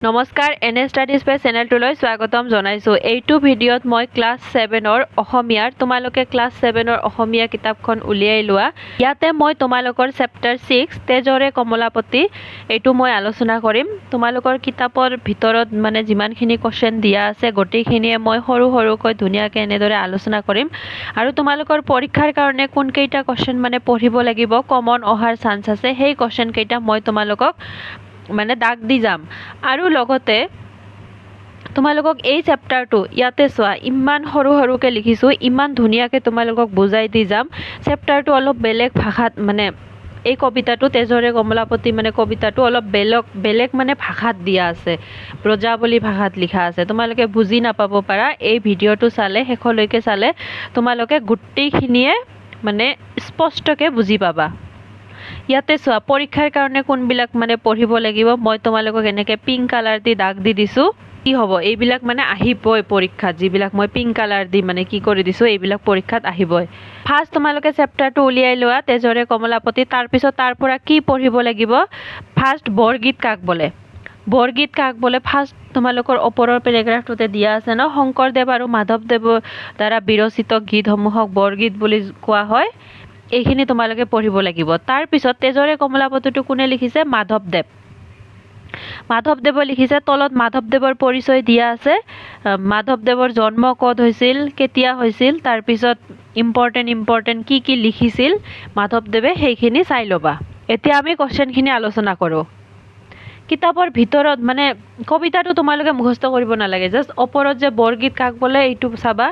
নমস্কাৰ এনে ষ্টাডিজ বাই চেনেলটোলৈ স্বাগতম জনাইছোঁ। এইটো ভিডিঅ'ত মই ক্লাছ 7ৰ অসমীয়াৰ তোমালোকে ক্লাছ 7ৰ অসমীয়া কিতাপখন উলিয়াই লোৱা। ইয়াতে মই তোমালোকৰ চেপ্টাৰ 6 তেজৰে কমলাপতি এইটো মই আলোচনা কৰিম। তোমালোকৰ কিতাপৰ ভিতৰত মানে যিমানখিনি কোৱেশ্চন দিয়া আছে গোটেইখিনিয়ে মই সৰু সৰুকৈ ধুনীয়াকৈ এনেদৰে আলোচনা কৰিম। আৰু তোমালোকৰ পৰীক্ষাৰ কাৰণে কোনকেইটা কোৱেশ্চন মানে পঢ়িব লাগিব, কমন অহাৰ চান্স আছে, সেই কোৱেশ্চন কেইটা মই তোমালোকক মানে দাগ দি যাম। আৰু লগতে তোমালোকক এই চেপ্টাৰটো ইয়াতে চোৱা, ইমান সৰু সৰুকৈ লিখিছোঁ, ইমান ধুনীয়াকৈ তোমালোকক বুজাই দি যাম। চেপ্টাৰটো অলপ বেলেগ ভাষাত মানে এই কবিতাটো তেজৰে কমলাপতি মানে কবিতাটো অলপ বেলেগ মানে ভাষাত দিয়া আছে, ব্ৰজাৱলী ভাষাত লিখা আছে। তোমালোকে বুজি নাপাব পাৰা। এই ভিডিঅ'টো চালে, শেষলৈকে চালে তোমালোকে গোটেইখিনিয়ে মানে স্পষ্টকৈ বুজি পাবা। ইয়াতে চোৱা, পৰীক্ষাৰ কাৰণে কোনবিলাক মানে পঢ়িব লাগিব মই তোমালোকক এনেকৈ পিংক কালাৰ দি দাগ দি দিছোঁ। কি হ'ব, এইবিলাক মানে আহিবই পৰীক্ষাত, যিবিলাক মই পিংক কালাৰ দি মানে কি কৰি দিছোঁ, এইবিলাক পৰীক্ষাত আহিবই। ফাৰ্ষ্ট তোমালোকে চেপ্টাৰটো উলিয়াই লোৱা তেজৰে কমলাপতি। তাৰপিছত তাৰ পৰা কি পঢ়িব লাগিব, ফাৰ্ষ্ট বৰগীত কাক বোলে। বৰগীত কাক বোলে ফাৰ্ষ্ট তোমালোকৰ ওপৰৰ পেৰেগ্ৰাফটোতে দিয়া আছে ন, শংকৰদেৱ আৰু মাধৱদেৱৰ দ্বাৰা বিৰচিত গীতসমূহক বৰগীত বুলি কোৱা হয়। এইখিনি তোমালোকে পঢ়িব লাগিব। তাৰপিছত তেজৰে কমলাপতিটো কোনে লিখিছে, মাধৱদেৱ। মাধৱদেৱে লিখিছে, তলত মাধৱদেৱৰ পৰিচয় দিয়া আছে। মাধৱদেৱৰ জন্ম ক'ত হৈছিল, কেতিয়া হৈছিল, তাৰপিছত ইম্পৰ্টেণ্ট কি লিখিছিল মাধৱদেৱে, সেইখিনি চাই ল'বা। এতিয়া আমি কোৱেশ্চনখিনি আলোচনা কৰোঁ। কিতাপৰ ভিতৰত মানে কবিতাটো তোমালোকে মুখস্থ কৰিব নালাগে, জাষ্ট ওপৰত যে বৰগীত কাক বোলে এইটো চাবা,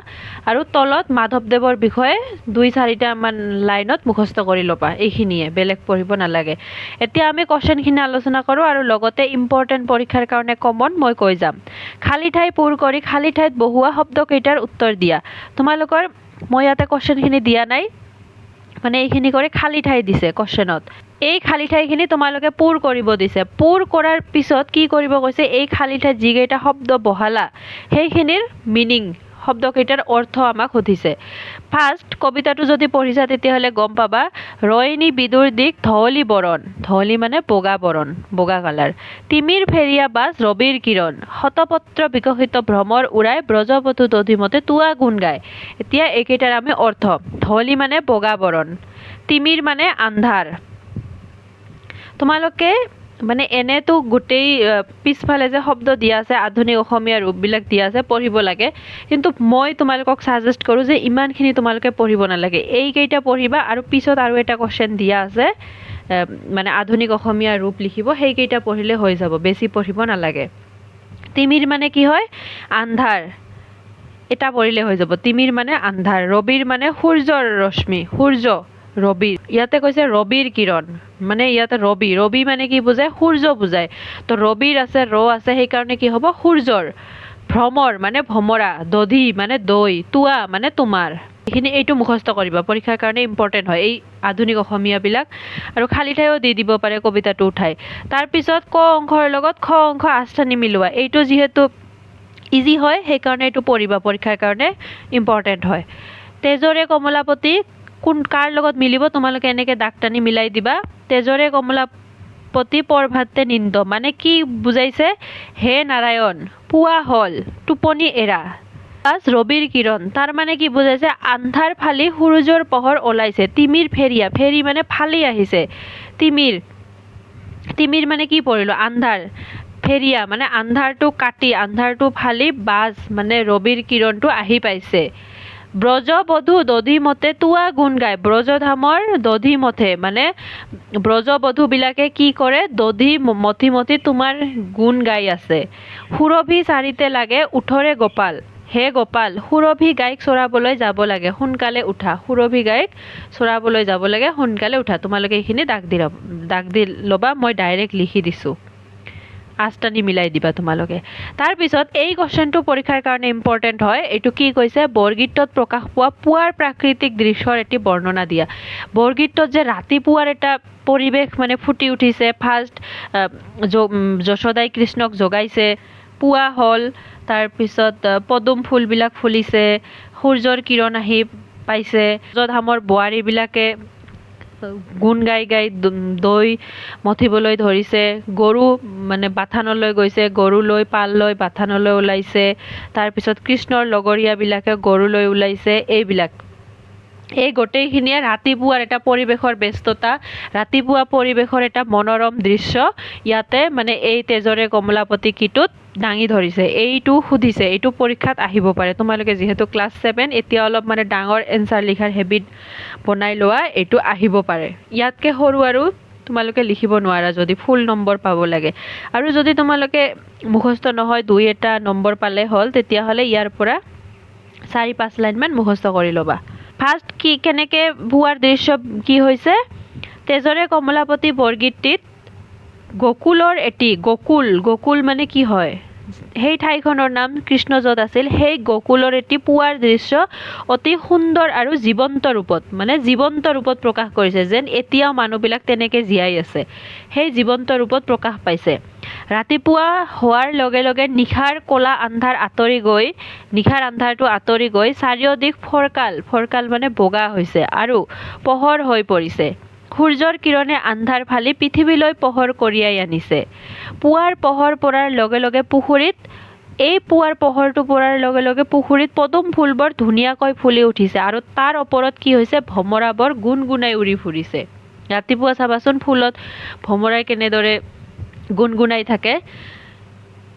আৰু তলত মাধৱদেৱৰ বিষয়ে 2-4টা মান লাইনত মুখস্থ কৰি ল'বা। এইখিনিয়ে, বেলেগ পঢ়িব নালাগে। এতিয়া আমি কোৱেশ্চনখিনি আলোচনা কৰোঁ আৰু লগতে ইম্পৰ্টেণ্ট পৰীক্ষাৰ কাৰণে কমন মই কৈ যাম। খালী ঠাই পূৰ কৰি খালী ঠাইত বহুৱা শব্দকেইটাৰ উত্তৰ দিয়া। তোমালোকৰ মই ইয়াতে কোৱেশ্চনখিনি দিয়া নাই, মানে এইখিনি কৰি খালী ঠাই দিছে কোৱেশ্চনত। এই খালী ঠাইখিনি তোমালোকে পূৰ কৰিব দিছে। পূৰ কৰাৰ পিছত কি কৰিব কৈছে, এই খালী ঠাইত যিকেইটা শব্দ বহালা সেইখিনিৰ মিনিং, শব্দকেইটাৰ অৰ্থ আমাক সুধিছে। ফাৰ্ষ্ট কবিতাটো যদি পঢ়িছা তেতিয়াহ'লে গম পাবা, ৰয়নী বিদুৰ দিক ধৱলী বৰণ, ধৱলী মানে বগা বৰণ, বগা কালাৰ। তিমিৰ ফেৰিয়া বাজ ৰবিৰ কিৰণ, শতপত্ৰ বিকশিত ভ্ৰমৰ উৰাই ব্ৰজবধূ দধিমতে তোৱা গুণ গায়। এতিয়া এইকেইটাৰ আমি অৰ্থ, ধৱলী মানে বগা বৰণ, তিমিৰ মানে আন্ধাৰ। তোমালোকে মানে এনেতো গোটেই পিছফালে যে শব্দ দিয়া আছে, আধুনিক অসমীয়া ৰূপবিলাক দিয়া আছে, পঢ়িব লাগে। কিন্তু মই তোমালোকক ছাজেষ্ট কৰোঁ যে ইমানখিনি তোমালোকে পঢ়িব নালাগে, এইকেইটা পঢ়িবা আৰু পিছত আৰু এটা কোৱেশ্চন দিয়া আছে মানে আধুনিক অসমীয়া ৰূপ লিখিব, সেইকেইটা পঢ়িলে হৈ যাব, বেছি পঢ়িব নালাগে। তিমিৰ মানে কি হয়, আন্ধাৰ, এটা পঢ়িলে হৈ যাব। তিমিৰ মানে আন্ধাৰ। ৰবিৰ মানে সূৰ্যৰ ৰশ্মি, সূৰ্য ৰবিৰ। ইয়াতে কৈছে ৰবিৰ কিৰণ, মানে ইয়াতে ৰবি মানে কি বুজায়, সূৰ্য বুজায়। তো ৰবিৰ আছে, আছে, সেইকাৰণে কি হ'ব, সূৰ্যৰ। ভ্ৰমৰ মানে ভমৰা, দধি মানে দৈ, তোৱা মানে তোমাৰ। এইটো মুখস্থ কৰিবা, পৰীক্ষাৰ কাৰণে ইম্পৰ্টেণ্ট হয় এই আধুনিক অসমীয়াবিলাক। আৰু খালী ঠাইও দি দিব পাৰে কবিতাটো উঠাই। তাৰপিছত ক অংশৰ লগত খ অংশ আস্থানি মিলোৱা। এইটো যিহেতু ইজি হয় সেইকাৰণে এইটো পঢ়িবা, পৰীক্ষাৰ কাৰণে ইম্পৰ্টেণ্ট হয়। তেজৰে কমলাপতি কাৰ লগত মিলিব, তোমালোকে এনেকৈ দাগ টানি মিলাই দিবা। তেজৰে কমলাপতি পৰভাতে নিন্দ, মানে কি বুজাইছে, হে নাৰায়ণ পুৱা হ'ল টোপনি এৰা। ৰবিৰ কিৰণ, তাৰ মানে কি বুজাইছে, আন্ধাৰ ফালি সূৰ্যৰ পোহৰ ওলাইছে। তিমিৰ ফেৰিয়া, ফেৰি মানে ফালি আহিছে। তিমিৰ মানে কি পঢ়িলোঁ, আন্ধাৰ। ফেৰিয়া মানে আন্ধাৰটো কাটি, আন্ধাৰটো ফালি বাজ মানে ৰবিৰ কিৰণটো আহি পাইছে। ব্ৰজবধূ দধিমতে তোৱা গুণ গায়, ব্ৰজধামৰ দধিমথে মানে ব্ৰজবধূবিলাকে কি কৰে, দধি মথি তোমাৰ গুণ গাই আছে। সুৰভি চাৰিতে লাগে উঠৰে গোপাল, হে গোপাল সুৰভি গাইক চৰাবলৈ যাব লাগে, সোনকালে উঠা। সুৰভি গাইক চৰাবলৈ যাব লাগে, সোনকালে উঠা। তোমালোকে এইখিনি দাগ দি ল'বা, মই ডাইৰেক্ট লিখি দিছোঁ, আস্থানি মিলাই দিবা তোমালোকে। তাৰপিছত এই কোৱেশ্চনটো পৰীক্ষাৰ কাৰণে ইম্পৰ্টেণ্ট হয়। এইটো কি কৈছে, বৰগীতত প্ৰকাশ পোৱা পুৱাৰ প্ৰাকৃতিক দৃশ্যৰ এটি বৰ্ণনা দিয়া। বৰগীতত যে ৰাতিপুৱাৰ এটা পৰিৱেশ মানে ফুটি উঠিছে, ফাৰ্ষ্ট যশোদাই কৃষ্ণক জগাইছে, পুৱা হ'ল, তাৰপিছত পদুম ফুলবিলাক ফুলিছে, সূৰ্যৰ কিৰণ আহি পাইছে, ব্ৰজধামৰ বোৱাৰীবিলাকে গুণ গাই গাই দৈ মথিবলৈ ধৰিছে, গৰু মানে বাথানলৈ গৈছে, গৰু লৈ পাল লৈ বাথানলৈ ওলাইছে, তাৰপিছত কৃষ্ণৰ লগৰীয়াবিলাকে গৰু লৈ ওলাইছে, এইবিলাক। এই গোটেইখিনিয়ে ৰাতিপুৱাৰ এটা পৰিৱেশৰ ব্যস্ততা, ৰাতিপুৱা পৰিৱেশৰ এটা মনোৰম দৃশ্য ইয়াতে মানে এই তেজৰে কমলাপতি কীটোত দাঙি ধৰিছে। এইটো সুধিছে, এইটো পৰীক্ষাত আহিব পাৰে। তোমালোকে যিহেতু ক্লাছ 7, এতিয়া অলপ মানে ডাঙৰ এনচাৰ লিখাৰ হেবিট বনাই লোৱা, এইটো আহিব পাৰে। ইয়াতকৈ সৰু আৰু তোমালোকে লিখিব নোৱাৰা যদি ফুল নম্বৰ পাব লাগে। আৰু যদি তোমালোকে মুখস্থ নহয় 2-এটা নম্বৰ পালে হ'ল, তেতিয়াহ'লে ইয়াৰ পৰা 4-5 লাইনমান মুখস্থ কৰি ল'বা। ফাৰ্ষ্ট কি কেনেকৈ পুৱাৰ দৃশ্য কি হৈছে, তেজৰে কমলাপতি বৰগীতটিত গকুলৰ এটি, গকুল মানে কি হয়, সেই ঠাইখনৰ নাম কৃষ্ণ য'ত আছিল, সেই গকুলৰ এটি পুৱাৰ দৃশ্য অতি সুন্দৰ আৰু জীৱন্ত ৰূপত প্ৰকাশ কৰিছে, যেন এতিয়াও মানুহবিলাক তেনেকৈ জীয়াই আছে, সেই জীৱন্ত ৰূপত প্ৰকাশ পাইছে। ৰাতিপুৱা হোৱাৰ লগে লগে নিশাৰ ক'লা আন্ধাৰ নিশাৰ আন্ধাৰটো আঁতৰি গৈ চাৰিওদিশ ফৰকাল মানে বগা হৈছে আৰু পোহৰ হৈ পৰিছে। সূৰ্যৰ কিৰণে আন্ধাৰ ফালি পৃথিৱীলৈ পোহৰ কঢ়িয়াই আনিছে। পুৱাৰ পোহৰ পৰাৰ লগে লগে পুখুৰীত পদুম ফুলবোৰ ধুনীয়াকৈ ফুলি উঠিছে আৰু তাৰ ওপৰত কি হৈছে, ভমৰাবোৰ গুণগুণাই উৰি ফুৰিছে। ৰাতিপুৱা চাবাচোন ফুলত ভমৰাই কেনেদৰে গুণগুণাই থাকে।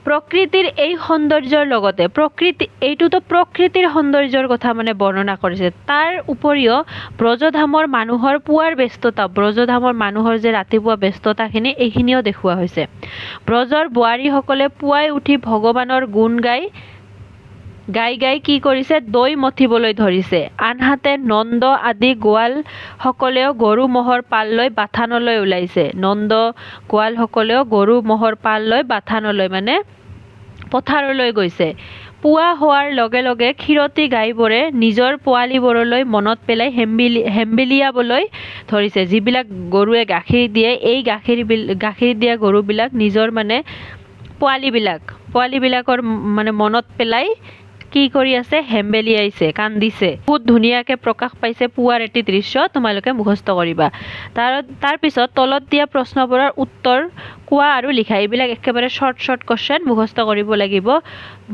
প্ৰকৃতিৰ এই সৌন্দৰ্যৰ লগতে এইটোতো প্ৰকৃতিৰ সৌন্দৰ্যৰ কথা মানে বৰ্ণনা কৰিছে। তাৰ উপৰিও ব্ৰজধামৰ মানুহৰ পুৱাৰ ব্যস্ততা, ব্ৰজধামৰ মানুহৰ যে ৰাতিপুৱা ব্যস্ততাখিনি, এইখিনিও দেখুওৱা হৈছে। ব্ৰজৰ বোৱাৰীসকলে পুৱাই উঠি ভগৱানৰ গুণ গাই কি কৰিছে, দৈ মথিবলৈ ধৰিছে। আনহাতে নন্দ আদি গোৱালসকলেও গৰু ম'হৰ পাল লৈ বাথানলৈ ওলাইছে। বাথানলৈ মানে পথাৰলৈ গৈছে। পুৱা হোৱাৰ লগে লগে ক্ষীৰতী গাইবোৰে নিজৰ পোৱালীবোৰলৈ মনত পেলাই হেম্বেলিয়াবলৈ ধৰিছে। যিবিলাক গৰুৱে গাখীৰ দিয়ে, এই গাখীৰ দিয়া গৰুবিলাক নিজৰ মানে পোৱালীবিলাকৰ মানে মনত পেলাই কি কৰি আছে, হেম্বেলিয়াইছে, কান্দিছে। বহুত ধুনীয়াকৈ প্ৰকাশ পাইছে পুৱাৰ এটি দৃশ্য, তোমালোকে মুখস্থ কৰিবা। তাৰপিছত তলত দিয়া প্ৰশ্নবোৰৰ উত্তৰ কোৱা আৰু লিখা। এইবিলাক একেবাৰে শ্বৰ্ট কুৱেশ্যন, মুখস্থ কৰিব লাগিব।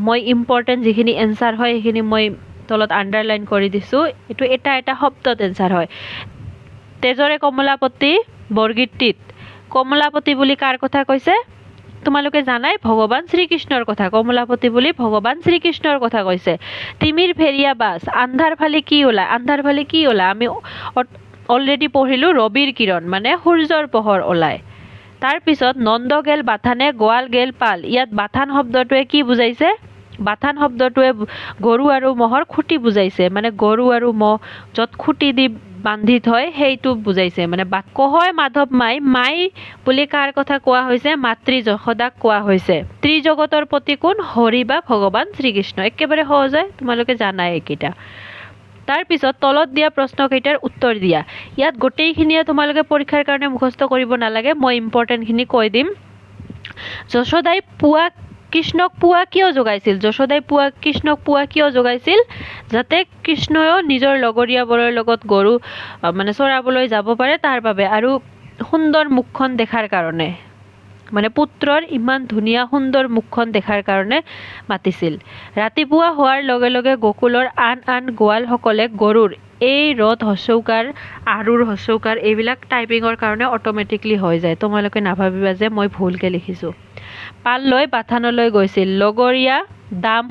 মই ইম্পৰ্টেণ্ট যিখিনি এনচাৰ হয় সেইখিনি মই তলত আণ্ডাৰলাইন কৰি দিছোঁ। এইটো এটা শব্দত এনচাৰ হয়। তেজৰে কমলাপতি বৰগীতটিত কমলাপতি বুলি কাৰ কথা কৈছে, তোমালোকে জানাই, ভগৱান শ্ৰীকৃষ্ণৰ কথা। কমলাপতি বুলি ভগৱান শ্ৰীকৃষ্ণৰ কথা কৈছে। তিমিৰ ফেৰিয়া বাছ, আন্ধাৰ ফালে কি ওলায়, আমি অলৰেডি পঢ়িলোঁ, ৰবিৰ কিৰণ মানে সূৰ্যৰ পোহৰ ওলায়। তাৰপিছত নন্দ গেল বাথানে, গোৱাল গেল পাল। ইয়াত বাথান শব্দটোৱে কি বুজাইছে, বাথান শব্দটোৱে গৰু আৰু ম'হৰ খুঁটি বুজাইছে, মানে গৰু আৰু ম'হ য'ত খুঁটি দি বান্ধি থয় সেইটো বুজাইছে। মানে কহয় মাধৱ মাই বুলি কাৰ কথা কোৱা হৈছে, মাতৃ যশোদাক কোৱা হৈছে। ত্ৰিজগতৰ প্ৰতি কোন, হৰি বা ভগৱান শ্ৰীকৃষ্ণ। একেবাৰে সহজ হয়, তোমালোকে জানাই এইকেইটা। তাৰপিছত তলত দিয়া প্ৰশ্নকেইটাৰ উত্তৰ দিয়া। ইয়াত গোটেইখিনিয়ে তোমালোকে পৰীক্ষাৰ কাৰণে মুখস্থ কৰিব নালাগে, মই ইম্পৰ্টেণ্টখিনি কৈ দিম। যশোদাই কৃষ্ণক পুৱা কিয় জগাইছিল, যাতে কৃষ্ণয়ো নিজৰ লগৰীয়াবোৰৰ লগত গৰু মানে চৰাবলৈ যাব পাৰে, তাৰ বাবে। আৰু সুন্দৰ মুখখন দেখাৰ কাৰণে, মানে পুত্ৰৰ ইমান ধুনীয়া সুন্দৰ মুখখন দেখাৰ কাৰণে মাতিছিল। ৰাতিপুৱা হোৱাৰ লগে লগে গকুলৰ আন গোৱালসকলে গৰুৰ এই ৰথ হচৌকাৰ, আৰুৰ হচৌকাৰ, এইবিলাক টাইপিঙৰ কাৰণে অট'মেটিকলি হৈ যায়, তোমালোকে নাভাবিবা যে মই ভুলকৈ লিখিছোঁ। পাল লৈ বাথানলৈ গৈছিল। লগৰীয়া দাম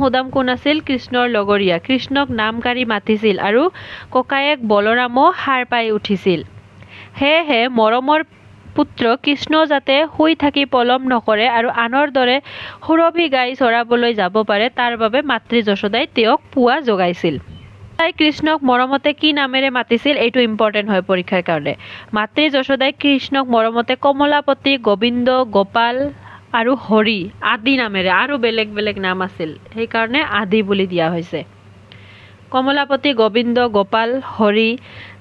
সুদাম কোন আছিল, কৃষ্ণৰ লগৰীয়া। কৃষ্ণক নাম কাঢ়ি মাতিছিল আৰু ককায়েক বলৰামো সাৰ পাই উঠিছিল। সেয়েহে মৰমৰ পুত্ৰ কৃষ্ণ যাতে শুই থাকি পলম নকৰে আৰু আনৰ দৰে সুৰভি গাই চৰাবলৈ যাব পাৰে, তাৰ বাবে মাতৃ যশোদাই তেওঁক পুৱা জগাইছিল। তাই কৃষ্ণক মৰমতে কি নামেৰে মাতিছিল, এইটো ইম্পৰ্টেণ্ট হয় পৰীক্ষাৰ কাৰণে। মাতৃ যশোদাই কৃষ্ণক মৰমতে কমলাপতি, গোবিন্দ, গোপাল আৰু হৰি আদি নামেৰে, আৰু বেলেগ নাম আছিল, সেইকাৰণে আদি বুলি দিয়া হৈছে। কমলাপতি, গোবিন্দ, গোপাল, হৰি।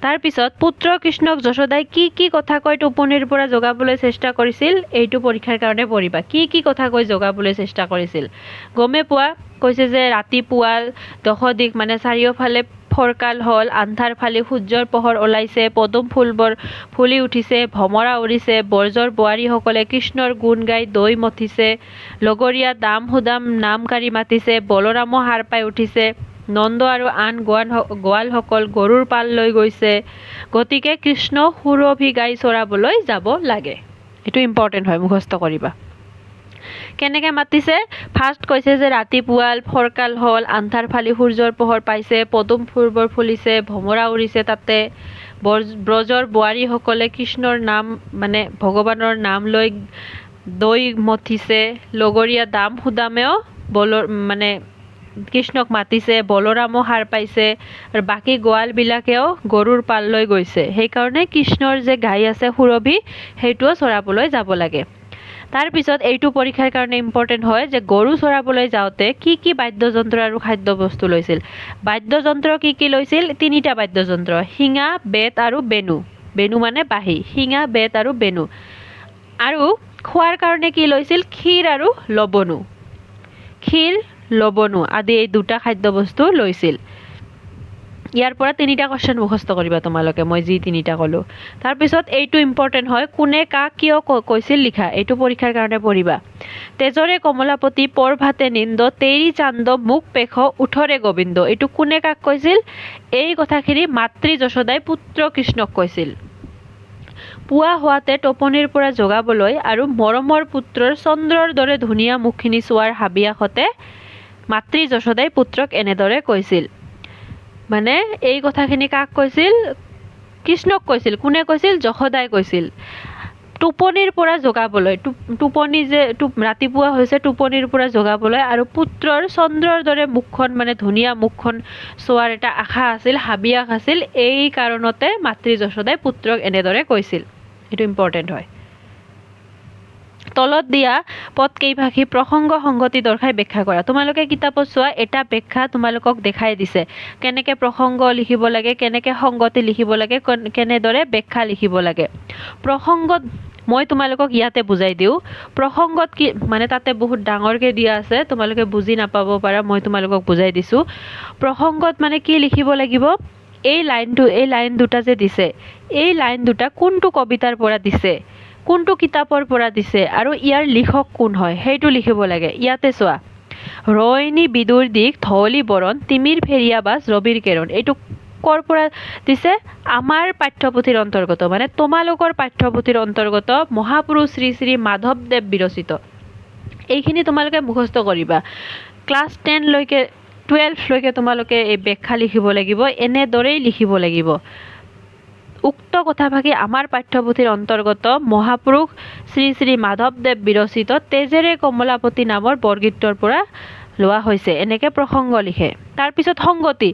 তাৰপিছত পুত্ৰ কৃষ্ণক যশোদাই কি কথা কৈ টোপনিৰ পৰা জগাবলৈ চেষ্টা কৰিছিল, এইটো পৰীক্ষাৰ কাৰণে পঢ়িবা। কি কথা কৈ জগাবলৈ চেষ্টা কৰিছিল, গমে পোৱা, কৈছে যে ৰাতিপুৱা 10 দিশ মানে চাৰিওফালে ফৰকাল হ'ল, আন্ধাৰ ফালি সূৰ্যৰ পোহৰ ওলাইছে, পদুম ফুলবোৰ ফুলি উঠিছে, ভমৰা উৰিছে, বৰ্জৰ বোৱাৰীসকলে কৃষ্ণৰ গুণ গাই দৈ মথিছে, লগৰীয়া দাম সুদাম নাম কাঢ়ি মাতিছে, বলৰামো সাৰ পাই উঠিছে, নন্দ আৰু আন গোৱালসকল গৰুৰ পাল লৈ গৈছে, গতিকে কৃষ্ণ সুৰভি গাই চৰাবলৈ যাব লাগে। এইটো ইম্পৰ্টেণ্ট হয়, মুখস্থ কৰিবা। কেনেকৈ মাতিছে? ফাৰ্ষ্ট কৈছে যে ৰাতিপুৱাল ফৰকাল হ'ল, আন্ধাৰ ফালি সূৰ্যৰ পোহৰ পাইছে, পদুম ফুলবোৰ ফুলিছে, ভমৰা উৰিছে, তাতে ব্ৰজৰ বোৱাৰীসকলে কৃষ্ণৰ নাম মানে ভগৱানৰ নাম লৈ দৈ মথিছে, লগৰীয়া দাম সুদামেও মানে কৃষ্ণক মাতিছে, বলৰামো সাৰ পাইছে, আৰু বাকী গোৱালবিলাকেও গৰুৰ পাল লৈ গৈছে। সেইকাৰণে কৃষ্ণৰ যে গাই আছে সুৰভি, সেইটোও চৰাবলৈ যাব লাগে। তাৰপিছত এইটো পৰীক্ষাৰ কাৰণে ইম্পৰ্টেণ্ট হয় যে গৰু চৰাবলৈ যাওঁতে কি কি বাদ্যযন্ত্ৰ আৰু খাদ্য বস্তু লৈছিল। বাদ্যযন্ত্ৰ কি কি লৈছিল? 3টা বাদ্যযন্ত্ৰ, শিঙা, বেত আৰু বেণু। বেণু মানে বাঁহী, শিঙা, বেত আৰু বেণু। আৰু খোৱাৰ কাৰণে কি লৈছিল? ক্ষীৰ আৰু লৱণো। ক্ষীৰ, লৱণো আদি এই 2টা খাদ্য বস্তু লৈছিল। ইয়াৰ পৰা 3টা কুৱেশ্যন মুখস্থ কৰিবা তোমালোকে, মই যি 3টা ক'লোঁ। তাৰপিছত এইটো ইম্পৰ্টেণ্ট হয়, কোনে কাক কিয় কৈছিল লিখা। এইটো পৰীক্ষাৰ কাৰণে পঢ়িবা। তেজৰে কমলাপতি পৰভাতে নিন্দ, তেৰি চান্দ মুখ পেশ উঠৰে গোবিন্দ। এইটো কোনে কাক কৈছিল? এই কথাখিনি মাতৃ যশোদাই পুত্ৰ কৃষ্ণক কৈছিল। পুৱা হোৱাতে টোপনিৰ পৰা জগাবলৈ আৰু মৰমৰ পুত্ৰৰ চন্দ্ৰৰ দৰে ধুনীয়া মুখখিনি চোৱাৰ হাবিয়াসতে মাতৃ যশোদাই পুত্ৰক এনেদৰে কৈছিল। মানে এই কথাখিনি কাক কৈছিল? কৃষ্ণক কৈছিল। কোনে কৈছিল? যশোদাই কৈছিল। টোপনিৰ পৰা জগাবলৈ, টোপনি যে ৰাতিপুৱা হৈছে, টোপনিৰ পৰা জগাবলৈ আৰু পুত্ৰৰ চন্দ্ৰৰ দৰে মুখখন মানে ধুনীয়া মুখখন চোৱাৰ এটা আশা আছিল, হাবিয়াস আছিল। এই কাৰণতে মাতৃ যশোদাই পুত্ৰক এনেদৰে কৈছিল। এইটো ইম্পৰ্টেণ্ট হয়। তলত দিয়া পদ কেইভাষী প্ৰসংগ সংগতি দৰ্শাই ব্যাখ্যা কৰা। তোমালোকে কিতাপত চোৱা, এটা ব্যাখ্যা তোমালোকক দেখাই দিছে কেনেকৈ প্ৰসংগ লিখিব লাগে, কেনেকৈ সংগতি লিখিব লাগে, কেনেদৰে ব্যাখ্যা লিখিব লাগে। প্ৰসংগত মই তোমালোকক ইয়াতে বুজাই দিওঁ। প্ৰসংগত কি মানে তাতে বহুত ডাঙৰকৈ দিয়া আছে, তোমালোকে বুজি নাপাব পাৰা, মই তোমালোকক বুজাই দিছোঁ। প্ৰসংগত মানে কি লিখিব লাগিব? এই লাইন 2টা যে দিছে, এই লাইন 2টা কোনটো কবিতাৰ পৰা দিছে, কোনটো কিতাপৰ পৰা দিছে আৰু ইয়াৰ লিখক কোন হয়, সেইটো লিখিব লাগে। ইয়াতে চোৱা, ৰয়নি বিদুৰ দিশ ধৱলী বৰণ, তিমিৰ ফেৰিয়া বাছ ৰবিৰ কেৰণ। এইটো ক'ৰ পৰা দিছে? আমাৰ পাঠ্যপুথিৰ অন্তৰ্গত, মানে তোমালোকৰ পাঠ্যপুথিৰ অন্তৰ্গত মহাপুৰুষ শ্ৰী শ্ৰী মাধৱদেৱ বিৰচিত। এইখিনি তোমালোকে মুখস্থ কৰিবা। ক্লাছ 12লৈকে তোমালোকে এই ব্যাখ্যা লিখিব লাগিব, এনেদৰেই লিখিব লাগিব। উক্ত কথাভাষী আমাৰ পাঠ্যপুথিৰ অন্তৰ্গত মহাপুৰুষ শ্ৰী শ্ৰী মাধৱদেৱ বিৰচিত তেজেৰে কমলাপতি নামৰ বৰগীতৰ পৰা লোৱা হৈছে। এনেকৈ প্ৰসংগ লিখে। তাৰপিছত সংগতি,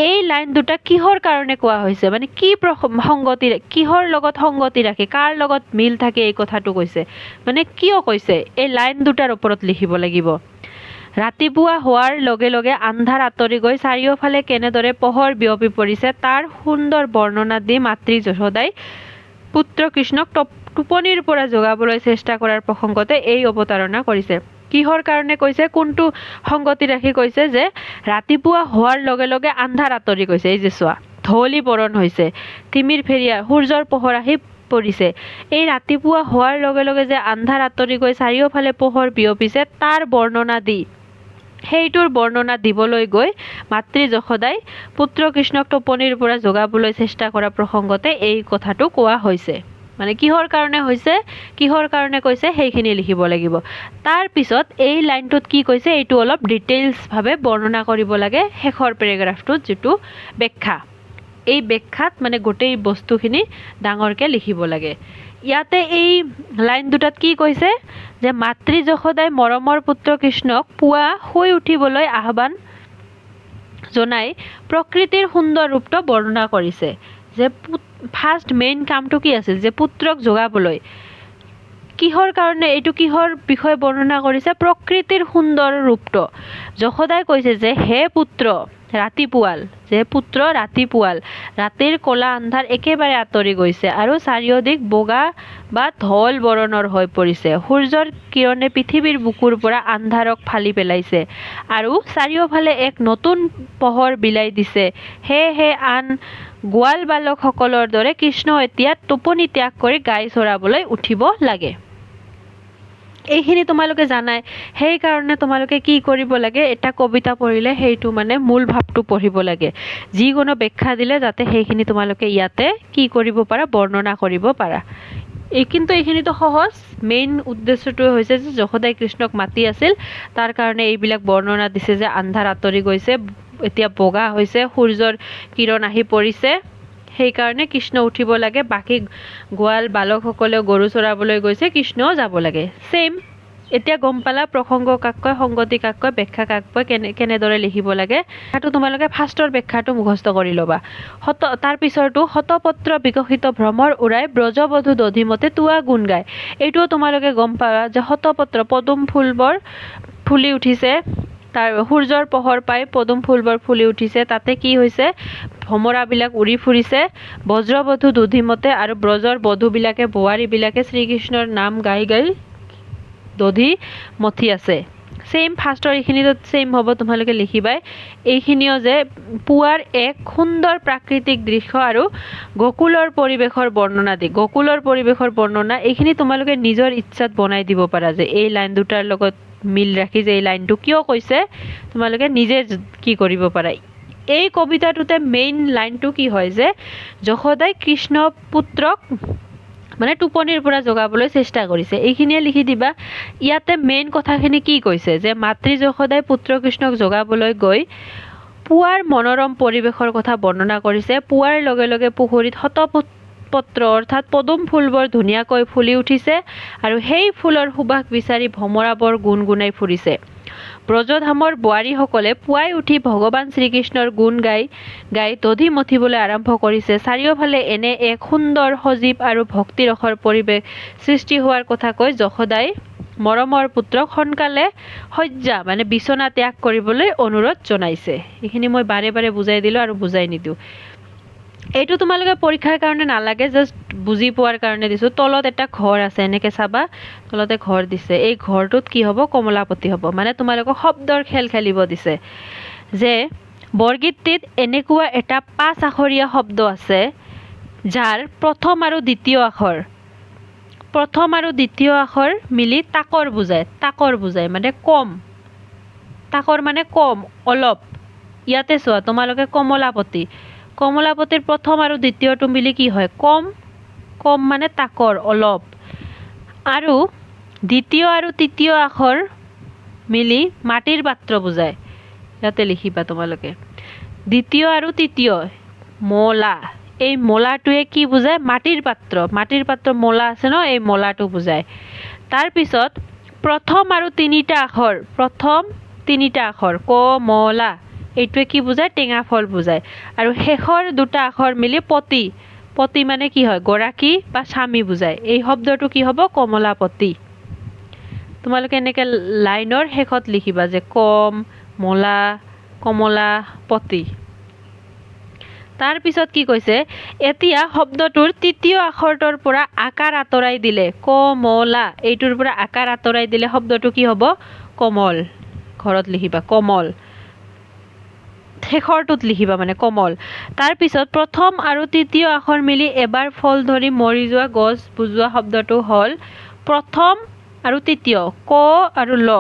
এই লাইন 2টা কিহৰ কাৰণে কোৱা হৈছে, মানে কি সংগতি, কিহৰ লগত সংগতি ৰাখে, কাৰ লগত মিল থাকে, এই কথাটো কৈছে। মানে কিয় কৈছে, এই লাইন 2টাৰ ওপৰত লিখিব লাগিব। ৰাতিপুৱা হোৱাৰ লগে লগে আন্ধাৰ আঁতৰি গৈ চাৰিওফালে কেনেদৰে পোহৰ বিয়পি পৰিছে তাৰ সুন্দৰ বৰ্ণনা দি মাতৃ যশোদাই পুত্ৰ কৃষ্ণক টোপনিৰ পৰা জগাবলৈ চেষ্টা কৰাৰ প্ৰসংগতে এই অৱতাৰণা কৰিছে। কিহৰ কাৰণে কৈছে, কোনটো সংগতি ৰাখি কৈছে যে ৰাতিপুৱা হোৱাৰ লগে লগে আন্ধাৰ আঁতৰি গৈছে। এই যে চোৱা, ধৱলী বৰণ হৈছে, তিমিৰ ফেৰিয়া, সূৰ্যৰ পোহৰ আহি পৰিছে। এই ৰাতিপুৱা হোৱাৰ লগে লগে যে আন্ধাৰ আঁতৰি গৈ চাৰিওফালে পোহৰ বিয়পিছে তাৰ বৰ্ণনা দি, সেইটোৰ বৰ্ণনা দিবলৈ গৈ মাতৃ যশোদাই পুত্ৰ কৃষ্ণক টোপনিৰ পৰা জগাবলৈ চেষ্টা কৰা প্ৰসংগতে এই কথাটো কোৱা হৈছে। মানে কিহৰ কাৰণে হৈছে, কিহৰ কাৰণে কৈছে, সেইখিনি লিখিব লাগিব। তাৰপিছত এই লাইনটোত কি কৈছে, এইটো অলপ ডিটেইলছভাৱে বৰ্ণনা কৰিব লাগে শেষৰ পেৰেগ্ৰাফটোত, যিটো ব্যাখ্যা। এই ব্যাখ্যাত মানে গোটেই বস্তুখিনি ডাঙৰকৈ লিখিব লাগে। ইয়াতে এই লাইন 2টাত কি কৈছে যে মাতৃ যশোদাই মৰমৰ পুত্ৰ কৃষ্ণক পুৱা শুই উঠিবলৈ আহ্বান জনাই প্ৰকৃতিৰ সুন্দৰ ৰূপটো বৰ্ণনা কৰিছে। যে ফাৰ্ষ্ট মেইন কামটো কি আছিল, যে পুত্ৰক জগাবলৈ। কিহৰ কাৰণে, এইটো কিহৰ বিষয়ে বৰ্ণনা কৰিছে? প্ৰকৃতিৰ সুন্দৰ ৰূপটো। যশোদাই কৈছে যে হে পুত্ৰ, ৰাতিপুৱাল যে পুত্ৰ ৰাতিপুৱাল ৰাতিৰ কলা আন্ধাৰ একেবাৰে আঁতৰি গৈছে আৰু চাৰিওদিশ বগা বা ধল বৰণৰ হৈ পৰিছে সূৰ্যৰ কিৰণে পৃথিৱীৰ বুকুৰ পৰা আন্ধাৰক ফালি পেলাইছে আৰু চাৰিওফালে এক নতুন পোহৰ বিলাই দিছে সেয়েহে আন গোৱাল বালকসকলৰ দৰে কৃষ্ণ এতিয়া টোপনি ত্যাগ কৰি গাই চৰাবলৈ উঠিব লাগে এইখিনি তোমালোকে জানাই সেইকাৰণে তোমালোকে কি কৰিব লাগে এটা কবিতা পঢ়িলে সেইটো মানে মূল ভাৱটো পঢ়িব লাগে যিকোনো ব্যাখ্যা দিলে যাতে সেইখিনি তোমালোকে ইয়াতে কি কৰিব পাৰা বৰ্ণনা কৰিব পাৰা কিন্তু এইখিনিতো সহজ মেইন উদ্দেশ্যটো হৈছে যে যশোদাই কৃষ্ণক মাতি আছিল তাৰ কাৰণে এইবিলাক বৰ্ণনা দিছে যে আন্ধাৰ আঁতৰি গৈছে এতিয়া বগা হৈছে সূৰ্যৰ কিৰণ আহি পৰিছে সেইকাৰণে কৃষ্ণ উঠিব লাগে বাকি গোৱাল বালকসকলে গৰু চৰাবলৈ গৈছে কৃষ্ণও যাব লাগে সেম এতিয়া গম পালা প্ৰসংগ কাককৈ সংগতি কাককৈ ব্যাখ্যা কাককৈ কেনেদৰে লিখিব লাগে সেইটো তোমালোকে ফাৰ্ষ্টৰ ব্যাখ্যাটো মুখস্থ কৰি ল'বা তাৰ পিছৰটো শতপত্ৰ বিকশিত ভ্ৰমৰ উৰাই ব্ৰজবধূ দধিমতে তুৱা গুণ গায় এইটোও তোমালোকে গম পাবা যে শতপত্ৰ পদুম ফুলবোৰ ফুলি উঠিছে তাৰ সূৰ্যৰ পোহৰ পাই পদুম ফুলবোৰ ফুলি উঠিছে তাতে কি হৈছে ভমৰাবিলাক উৰি ফুৰিছে বজ্ৰবধূ দধিমতে আৰু ব্ৰজৰ বধূবিলাকে বোৱাৰীবিলাকে শ্ৰীকৃষ্ণৰ নাম গাই গাই দধি মথি আছে সেম ফাৰ্ষ্টৰ এইখিনিতো সেম হ'ব তোমালোকে লিখিবাই এইখিনিও যে পুৱাৰ এক সুন্দৰ প্ৰাকৃতিক দৃশ্য আৰু গোকুলৰ পৰিৱেশৰ বৰ্ণনা দি গোকুলৰ পৰিৱেশৰ বৰ্ণনা এইখিনি তোমালোকে নিজৰ ইচ্ছাত বনাই দিব পাৰা যে এই লাইন দুটাৰ লগত মিল ৰাখি যে এই লাইনটো কিয় কৈছে তোমালোকে নিজে কি কৰিব পাৰা এই কবিতাটোতে মেইন লাইনটো কি হয় যে যশোদাই কৃষ্ণ পুত্ৰক মানে টোপনিৰ পৰা জগাবলৈ চেষ্টা কৰিছে এইখিনিয়ে লিখি দিবা ইয়াতে মেইন কথাখিনি কি কৈছে যে মাতৃ যশোদাই পুত্ৰ কৃষ্ণক জগাবলৈ গৈ পুৱাৰ মনোৰম পৰিৱেশৰ কথা বৰ্ণনা কৰিছে পুৱাৰ লগে লগে পুখুৰীত শতপত্ৰ অৰ্থাৎ পদুম ফুলবোৰ ধুনীয়াকৈ ফুলি উঠিছে আৰু সেই ফুলৰ সুবাস বিচাৰি ভমৰাবোৰ গুণগুণাই ফুৰিছে ব্ৰজধামৰ বোৱাৰীসকলে পুৱাই উঠি ভগৱান শ্ৰীকৃষ্ণৰ গুণ গাই দধি মথিবলৈ আৰম্ভ কৰিছে চাৰিওফালে এনে এক সুন্দৰ সজীৱ আৰু ভক্তিৰসৰ পৰিৱেশ সৃষ্টি হোৱাৰ কথা কৈ যশোদাই মৰমৰ পুত্ৰক সোনকালে শয্যা মানে বিছনা ত্যাগ কৰিবলৈ অনুৰোধ জনাইছে এইখিনি মই বাৰে বাৰে বুজাই দিলোঁ আৰু বুজাই নিদিওঁ এইটো তোমালোকে পৰীক্ষাৰ কাৰণে নালাগে জাষ্ট বুজি পোৱাৰ কাৰণে দিছোঁ তলত এটা ঘৰ আছে এনেকৈ চাবা তলতে ঘৰ দিছে এই ঘৰটোত কি হ'ব কমলাপতি হ'ব মানে তোমালোকক শব্দৰ খেল খেলিব দিছে যে বৰগীতটিত এনেকুৱা এটা 5 আখৰীয়া শব্দ আছে যাৰ প্ৰথম আৰু দ্বিতীয় আখৰ মিলি তাকৰ বুজায় মানে কম তাকৰ মানে কম অলপ ইয়াতে চোৱা তোমালোকে কমলাপতিৰ প্ৰথম আৰু দ্বিতীয়টো মিলি কি হয় কম মানে তাকৰ অলপ আৰু দ্বিতীয় আৰু তৃতীয় আখৰ মিলি মাটিৰ পাত্ৰ বুজায় ইয়াতে লিখিবা তোমালোকে দ্বিতীয় আৰু তৃতীয় মলা এই মলাটোৱে কি বুজায় মাটিৰ পাত্ৰ মলা আছে ন এই মলাটো বুজায় তাৰ পিছত প্ৰথম তিনিটা আখৰ কমলা এইটোৱে কি বুজায় টেঙা ফল বুজায় আৰু শেষৰ দুটা আখৰ মিলি পতি মানে কি হয় গৰাকী বা স্বামী বুজায় এই শব্দটো কি হ'ব কমলাপতি তোমালোকে এনেকৈ লাইনৰ শেষত লিখিবা যে মলা কমলা পতি তাৰ পিছত কি কৈছে এতিয়া শব্দটোৰ তৃতীয় আখৰটোৰ পৰা আকাৰ আঁতৰাই দিলে কমলা এইটোৰ পৰা আকাৰ আঁতৰাই দিলে শব্দটো কি হ'ব কমল ঘৰত লিখিবা কমল শেষৰটোত লিখিবা মানে কমল তাৰ পিছত প্ৰথম আৰু তৃতীয় আখৰ মিলি এবাৰ ফল ধৰি মৰি যোৱা গছ বুজোৱা শব্দটো হ'ল প্ৰথম আৰু তৃতীয় ক আৰু ল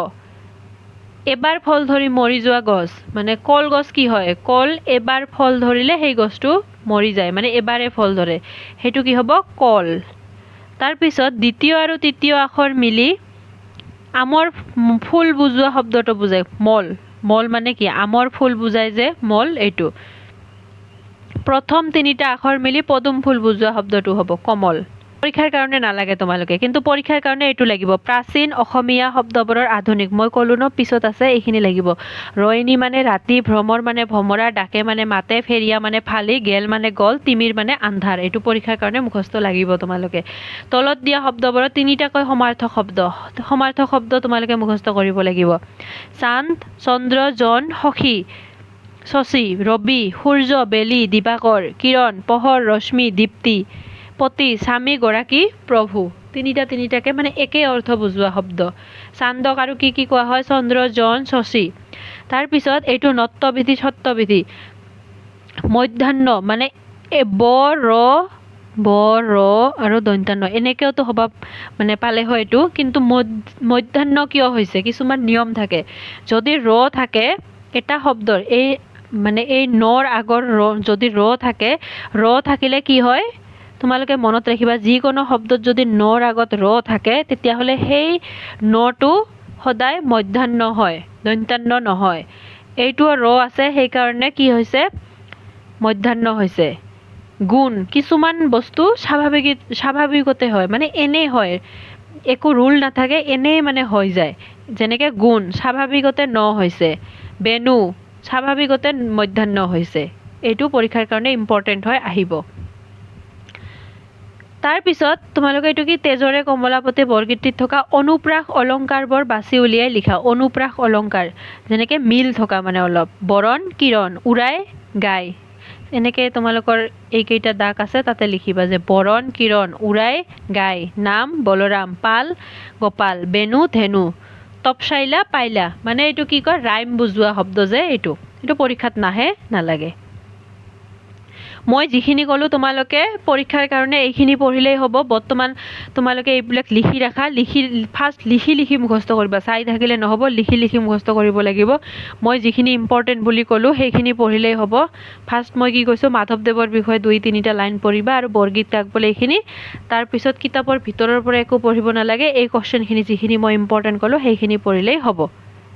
এবাৰ ফল ধৰি মৰি যোৱা গছ মানে কলগছ কি হয় কল এবাৰ ফল ধৰিলে সেই গছটো মৰি যায় মানে এবাৰে ফল ধৰে সেইটো কি হ'ব কল তাৰ পিছত দ্বিতীয় আৰু তৃতীয় আখৰ মিলি আমৰ ফুল বুজোৱা শব্দটো বুজায় মল মানে কি আমৰ ফুল বুজায় যে মল এইটো প্ৰথম তিনিটা আখৰ মিলি পদুম ফুল বুজোৱা শব্দটো হ'ব কমল পৰীক্ষাৰ কাৰণে নালাগে তোমালোকে কিন্তু পৰীক্ষাৰ কাৰণে এইটো লাগিব প্ৰাচীন অসমীয়া শব্দবোৰৰ আধুনিক মই ক'লো ন পিছত আছে এইখিনি লাগিব ৰয়নী মানে ৰাতি ভ্ৰমৰ মানে ভমৰা ডাকে মানে মাতে ফেৰিয়া মানে ফালি গেল মানে গল তিমিৰ মানে আন্ধাৰ এইটো পৰীক্ষাৰ কাৰণে মুখস্থ লাগিব তোমালোকে তলত দিয়া শব্দবোৰৰ তিনিটাকৈ সমাৰ্থক শব্দ তোমালোকে মুখস্থ কৰিব লাগিব চান্দ চন্দ্ৰ জন সখী শশী, ৰবি, সূৰ্য, বেলি, দিবাকৰ, কিৰণ, পোহৰ, ৰশ্মি, দীপ্তি, পতি, স্বামী, গৰাকী, প্ৰভু। তিনিটাকে মানে একেই অৰ্থ বুজোৱা শব্দ। চান্দক আৰু কি কোৱা হয়? চন্দ্ৰ, জন, শশী। তাৰপিছত এইটো নত্যবিধি সত্যবিধি। মধ্যাহ্ন মানে ব ৰ আৰু দন্তান্ন এনেকেওতো হ'ব মানে পালে হয় এইটো, কিন্তু মধ্যাহ্ন কিয় হৈছে? কিছুমান নিয়ম থাকে। যদি ৰ থাকে এটা শব্দৰ এই নৰ আগৰ যদি ৰ থাকে, ৰ থাকিলে কি হয় তোমালোকে মনত ৰাখিবা, যিকোনো শব্দত যদি নৰ আগত ৰ থাকে তেতিয়াহ'লে সেই নটো সদায় মধ্যাহ্ন হয়, দন্তান্ন নহয়। এইটো ৰ আছে সেইকাৰণে কি হৈছে? মধ্যাহ্ন হৈছে। গুণ কিছুমান বস্তু স্বাভাৱিকতে হয়, মানে এনেই হয়, একো ৰুল নাথাকে, এনেই মানে হৈ যায়। যেনেকে গুণ স্বাভাৱিকতে ন হৈছে, বেনু স্বাভাৱিকতে মধ্যাহ্ন হৈছে। এইটো পৰীক্ষাৰ কাৰণে ইম্পৰ্টেণ্ট হয়, আহিব। তাৰপিছত তোমালোকে এইটো কি তেজৰে কমলাপতি বৰগীতটিত থকা অনুপ্ৰাস অলংকাৰবোৰ বাছি উলিয়াই লিখা। অনুপ্ৰাস অলংকাৰ যেনেকে মিল থকা মানে অলপ, বৰণ, কিৰণ, উৰাই, গাই। এনেকে তোমালোকৰ এইকেইটা দাগ আছে তাতে লিখিবা যে বৰণ, কিৰণ, উৰাই, গাই, নাম বলৰাম, পাল গোপাল, বেনু ধেনু, তপচাইলা পাইলা। মানে এইটো কি কয়? ৰাইম বুজোৱা শব্দ যে এইটো পৰীক্ষাত নাহে, নালাগে। মই যিখিনি ক'লোঁ তোমালোকে পৰীক্ষাৰ কাৰণে এইখিনি পঢ়িলেই হ'ব। বৰ্তমান তোমালোকে এইবিলাক লিখি ৰাখা, ফাৰ্ষ্ট লিখি মুখস্থ কৰিবা, চাই থাকিলে নহ'ব, লিখি মুখস্থ কৰিব লাগিব। মই যিখিনি ইম্পৰ্টেণ্ট বুলি ক'লোঁ সেইখিনি পঢ়িলেই হ'ব। ফাৰ্ষ্ট মই কি কৈছোঁ? মাধৱদেৱৰ বিষয়ে 2-3টা লাইন পঢ়িবা আৰু বৰগীত কাক বোলে এইখিনি। তাৰপিছত কিতাপৰ ভিতৰৰ পৰা একো পঢ়িব নালাগে, এই কুৱেশ্যনখিনি যিখিনি মই ইম্পৰ্টেণ্ট ক'লোঁ সেইখিনি পঢ়িলেই হ'ব।